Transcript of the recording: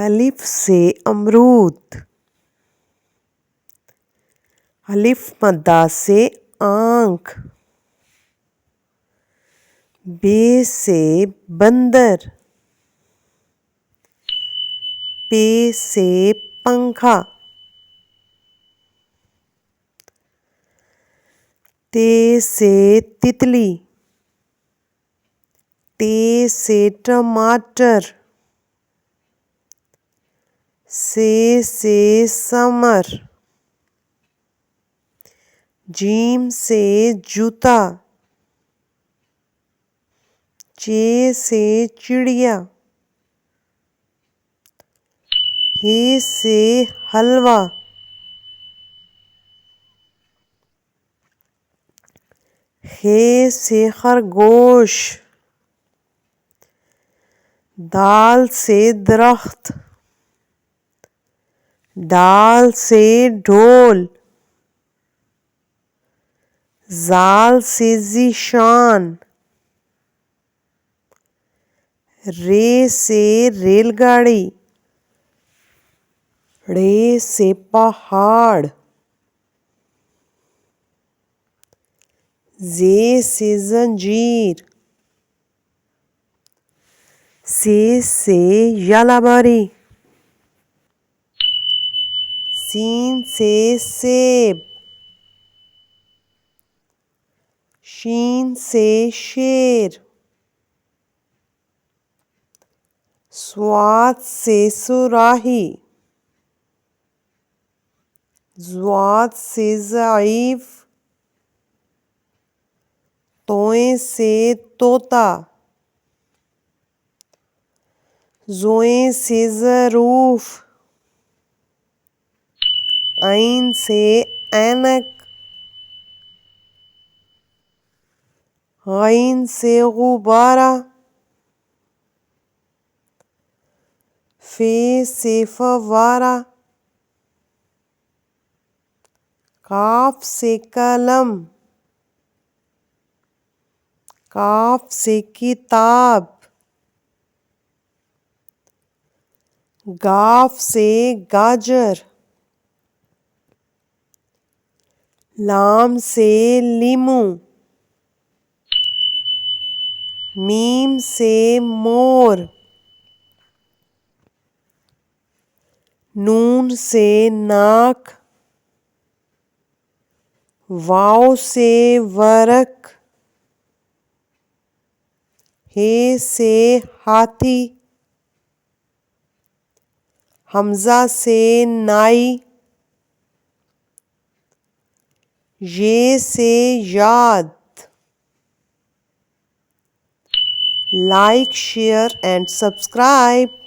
अलिफ से अमरूद। अलिफ मद्दा से आँख। बे से बंदर। पे से पंखा। ते से तितली। टे से टमाटर। से समर। जीम से जूता। चे से चिड़िया। हे से हलवा। हे से खरगोश। दाल से दरख्त। डाल से ढोल। जाल से ज़ीशान। रे से रेलगाड़ी। रे से पहाड़। जे से जंजीर। से यालाबारी। सीन से सेब। शीन से शेर। स्वाद से सुराही। ज़्वाद से ज़ईफ। तोए से तोता। ज़ोए से ज़रूफ। ऐन से ऐनक। गैन से गुब्बारा। फे से फव्वारा। काफ से कलम। काफ से किताब। गाफ से गाजर। लाम से लीमू। मीम से मोर। नून से नाक। वाव से वरक। हे से हाथी। हमजा से नाई। ये से याद। Like, share and subscribe.